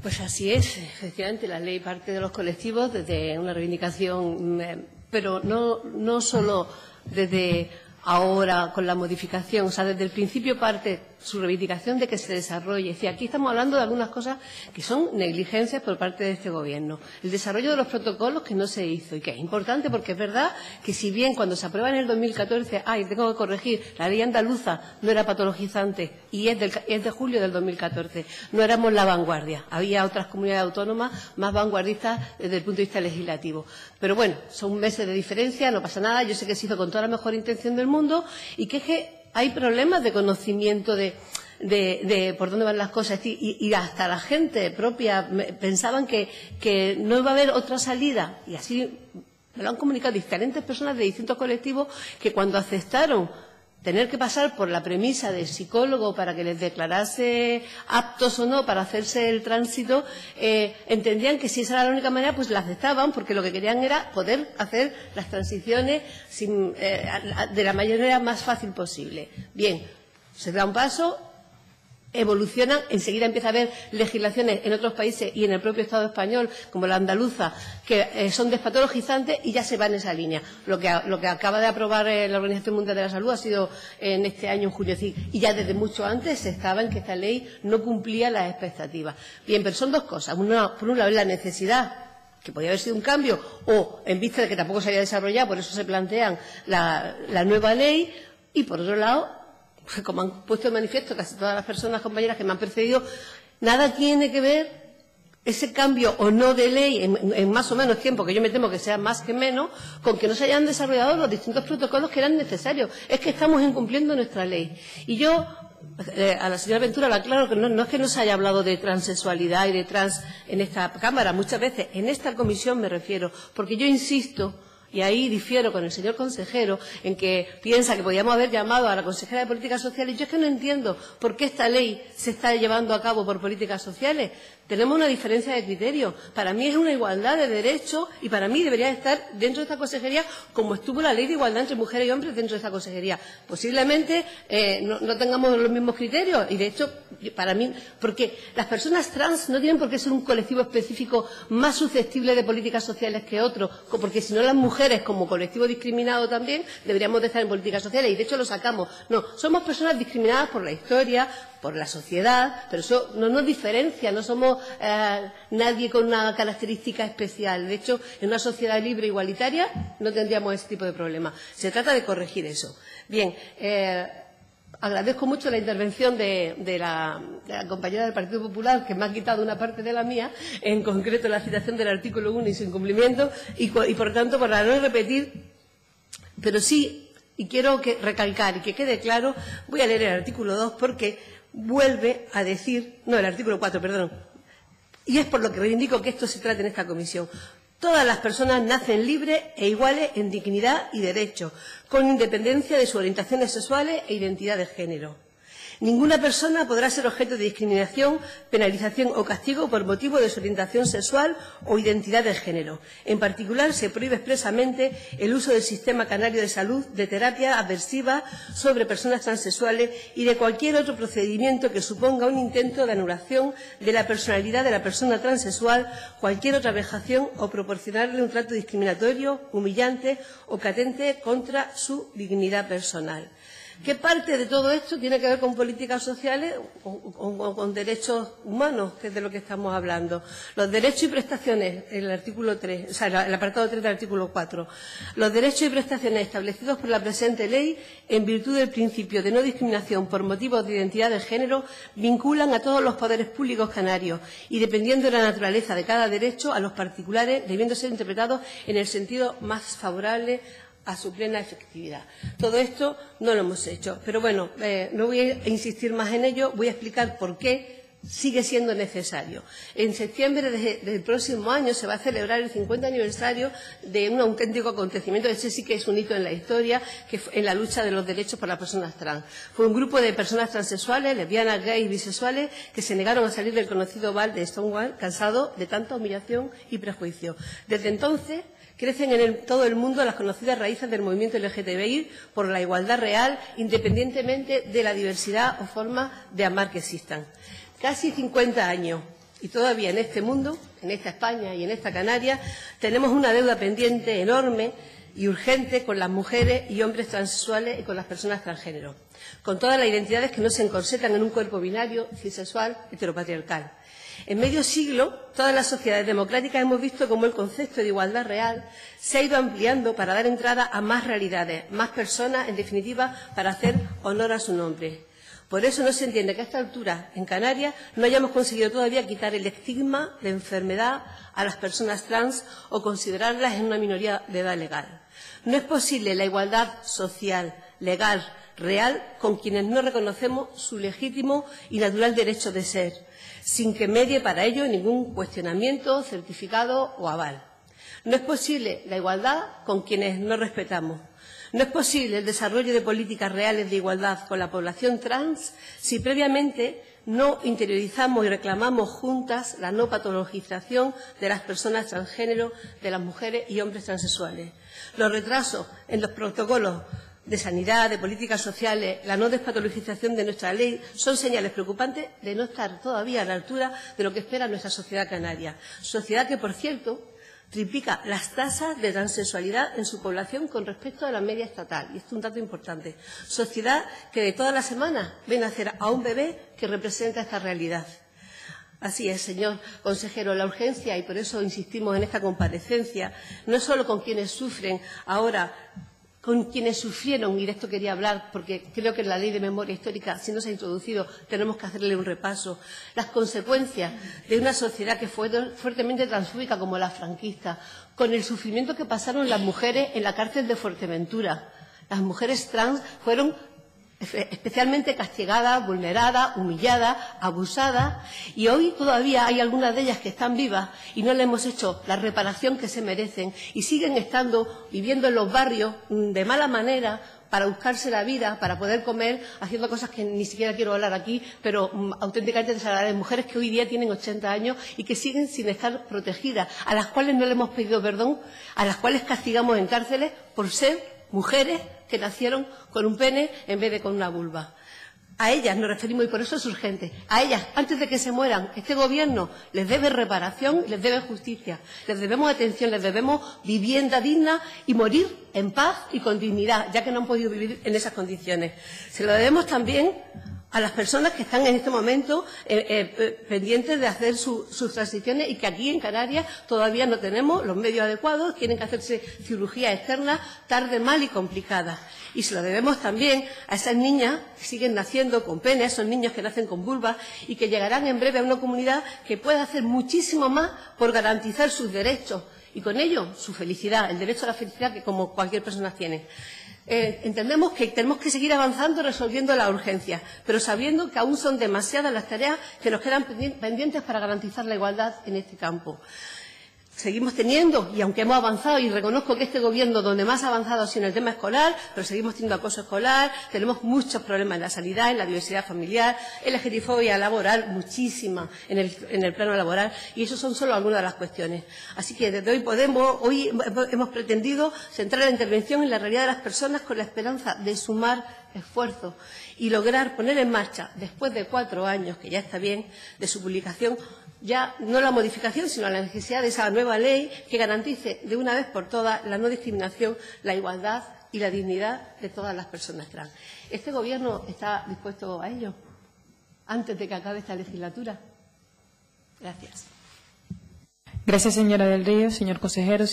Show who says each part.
Speaker 1: Pues así es, efectivamente, la ley parte de los colectivos desde una reivindicación, pero no solo desde ahora con la modificación, o sea, desde el principio parte su reivindicación de que se desarrolle. Es decir, aquí estamos hablando de algunas cosas que son negligencias por parte de este Gobierno. El desarrollo de los protocolos que no se hizo y que es importante porque es verdad que si bien cuando se aprueba en el 2014, tengo que corregir, la ley andaluza no era patologizante y es de julio del 2014, no éramos la vanguardia. Había otras comunidades autónomas más vanguardistas desde el punto de vista legislativo. Pero bueno, son meses de diferencia, no pasa nada, yo sé que se hizo con toda la mejor intención del mundo y que es que hay problemas de conocimiento de por dónde van las cosas y hasta la gente propia pensaban que no iba a haber otra salida y así me lo han comunicado diferentes personas de distintos colectivos que cuando aceptaron tener que pasar por la premisa del psicólogo para que les declarase aptos o no para hacerse el tránsito, entendían que si esa era la única manera, pues la aceptaban, porque lo que querían era poder hacer las transiciones de la manera más fácil posible. Bien, se da un paso, evolucionan, enseguida empieza a haber legislaciones en otros países y en el propio Estado español, como la andaluza, que son despatologizantes y ya se va en esa línea. Lo que acaba de aprobar la Organización Mundial de la Salud ha sido en este año, en julio, y ya desde mucho antes se estaba en que esta ley no cumplía las expectativas. Bien, pero son dos cosas. Por un lado, la necesidad, que podía haber sido un cambio, o en vista de que tampoco se había desarrollado, por eso se plantean la nueva ley, y por otro lado, como han puesto de manifiesto casi todas las personas, compañeras que me han precedido, nada tiene que ver ese cambio o no de ley en más o menos tiempo, que yo me temo que sea más que menos, con que no se hayan desarrollado los distintos protocolos que eran necesarios. Es que estamos incumpliendo nuestra ley. Y yo, a la señora Ventura le aclaro que no es que no se haya hablado de transexualidad y de trans en esta Cámara, muchas veces, en esta comisión me refiero, porque yo insisto, y ahí difiero con el señor consejero en que piensa que podíamos haber llamado a la consejera de Políticas Sociales. Yo es que no entiendo por qué esta ley se está llevando a cabo por políticas sociales. Tenemos una diferencia de criterio. Para mí es una igualdad de derechos y para mí debería estar dentro de esta consejería como estuvo la ley de igualdad entre mujeres y hombres dentro de esta consejería. Posiblemente no tengamos los mismos criterios y de hecho para mí, porque las personas trans no tienen por qué ser un colectivo específico más susceptible de políticas sociales que otro, porque si no las mujeres como colectivo discriminado también deberíamos de estar en políticas sociales y de hecho lo sacamos. No, somos personas discriminadas por la historia, por la sociedad, pero eso no nos diferencia, no somos nadie con una característica especial. De hecho, en una sociedad libre e igualitaria no tendríamos ese tipo de problemas. Se trata de corregir eso. Bien, agradezco mucho la intervención de la compañera del Partido Popular, que me ha quitado una parte de la mía, en concreto la citación del artículo 1 y su incumplimiento, y por tanto, para no repetir, pero sí, y quiero recalcar y que quede claro, voy a leer el artículo 2 porque vuelve a decir, no, el artículo 4, perdón, y es por lo que reivindico que esto se trate en esta comisión. Todas las personas nacen libres e iguales en dignidad y derechos, con independencia de sus orientaciones sexuales e identidad de género. Ninguna persona podrá ser objeto de discriminación, penalización o castigo por motivo de su orientación sexual o identidad de género. En particular, se prohíbe expresamente el uso del sistema canario de salud de terapia aversiva sobre personas transexuales y de cualquier otro procedimiento que suponga un intento de anulación de la personalidad de la persona transexual, cualquier otra vejación o proporcionarle un trato discriminatorio, humillante o catente contra su dignidad personal. ¿Qué parte de todo esto tiene que ver con políticas sociales o con derechos humanos, que es de lo que estamos hablando? Los derechos y prestaciones, el artículo 3, o sea, el apartado 3 del artículo 4. Los derechos y prestaciones establecidos por la presente ley, en virtud del principio de no discriminación por motivos de identidad de género, vinculan a todos los poderes públicos canarios y, dependiendo de la naturaleza de cada derecho, a los particulares, debiendo ser interpretados en el sentido más favorable a su plena efectividad. Todo esto no lo hemos hecho, pero bueno, no voy a insistir más en ello, voy a explicar por qué sigue siendo necesario. En septiembre del próximo año se va a celebrar el 50 aniversario de un auténtico acontecimiento, ese sí que es un hito en la historia, que fue en la lucha de los derechos por las personas trans. Fue un grupo de personas transexuales, lesbianas, gays y bisexuales que se negaron a salir del conocido bar de Stonewall, cansado de tanta humillación y prejuicio. Desde entonces crecen en todo el mundo las conocidas raíces del movimiento LGTBI por la igualdad real, independientemente de la diversidad o forma de amar que existan. Casi 50 años. Y todavía en este mundo, en esta España y en esta Canarias, tenemos una deuda pendiente enorme y urgente con las mujeres y hombres transexuales y con las personas transgénero, con todas las identidades que no se encorsetan en un cuerpo binario, cisexual, heteropatriarcal. En medio siglo, todas las sociedades democráticas hemos visto cómo el concepto de igualdad real se ha ido ampliando para dar entrada a más realidades, más personas, en definitiva, para hacer honor a su nombre. Por eso no se entiende que a esta altura, en Canarias, no hayamos conseguido todavía quitar el estigma de enfermedad a las personas trans o considerarlas en una minoría de edad legal. No es posible la igualdad social, legal, real, con quienes no reconocemos su legítimo y natural derecho de ser, sin que medie para ello ningún cuestionamiento, certificado o aval. No es posible la igualdad con quienes no respetamos. No es posible el desarrollo de políticas reales de igualdad con la población trans si previamente no interiorizamos y reclamamos juntas la no patologización de las personas transgénero, de las mujeres y hombres transexuales. Los retrasos en los protocolos de sanidad, de políticas sociales, la no despatologización de nuestra ley son señales preocupantes de no estar todavía a la altura de lo que espera nuestra sociedad canaria. Sociedad que, por cierto, triplica las tasas de transexualidad en su población con respecto a la media estatal. Y esto es un dato importante. Sociedad que de todas las semanas ve nacer a un bebé que representa esta realidad. Así es, señor consejero, la urgencia, y por eso insistimos en esta comparecencia, no es solo con quienes sufren ahora, con quienes sufrieron, y de esto quería hablar, porque creo que en la Ley de Memoria Histórica, si no se ha introducido, tenemos que hacerle un repaso, las consecuencias de una sociedad que fue fuertemente transfóbica como la franquista, con el sufrimiento que pasaron las mujeres en la cárcel de Fuerteventura. Las mujeres trans fueron especialmente castigadas, vulneradas, humilladas, abusadas, y hoy todavía hay algunas de ellas que están vivas y no le hemos hecho la reparación que se merecen y siguen estando, viviendo en los barrios de mala manera para buscarse la vida, para poder comer, haciendo cosas que ni siquiera quiero hablar aquí, pero auténticamente desagradables. Mujeres que hoy día tienen 80 años y que siguen sin estar protegidas, a las cuales no le hemos pedido perdón, a las cuales castigamos en cárceles por ser mujeres que nacieron con un pene en vez de con una vulva. A ellas nos referimos y por eso es urgente. A ellas, antes de que se mueran, este Gobierno les debe reparación, les debe justicia, les debemos atención, les debemos vivienda digna y morir en paz y con dignidad, ya que no han podido vivir en esas condiciones. Se lo debemos también a las personas que están en este momento pendientes de hacer sus transiciones y que aquí en Canarias todavía no tenemos los medios adecuados, tienen que hacerse cirugías externas tarde, mal y complicadas. Y se lo debemos también a esas niñas que siguen naciendo con pene, a esos niños que nacen con vulva y que llegarán en breve a una comunidad que pueda hacer muchísimo más por garantizar sus derechos y con ello su felicidad, el derecho a la felicidad que como cualquier persona tiene. Entendemos que tenemos que seguir avanzando resolviendo las urgencias, pero sabiendo que aún son demasiadas las tareas que nos quedan pendientes para garantizar la igualdad en este campo. Seguimos teniendo, y aunque hemos avanzado, y reconozco que este Gobierno donde más ha avanzado ha sido en el tema escolar, pero seguimos teniendo acoso escolar, tenemos muchos problemas en la sanidad, en la diversidad familiar, en la LGTBI laboral, muchísima en el plano laboral, y eso son solo algunas de las cuestiones. Así que desde hoy hemos pretendido centrar la intervención en la realidad de las personas con la esperanza de sumar esfuerzos y lograr poner en marcha, después de 4 años, que ya está bien, de su publicación, ya no la modificación, sino la necesidad de esa nueva ley que garantice de una vez por todas la no discriminación, la igualdad y la dignidad de todas las personas trans. ¿Este Gobierno está dispuesto a ello antes de que acabe esta legislatura? Gracias.
Speaker 2: Gracias, señora del Río. Señor consejero.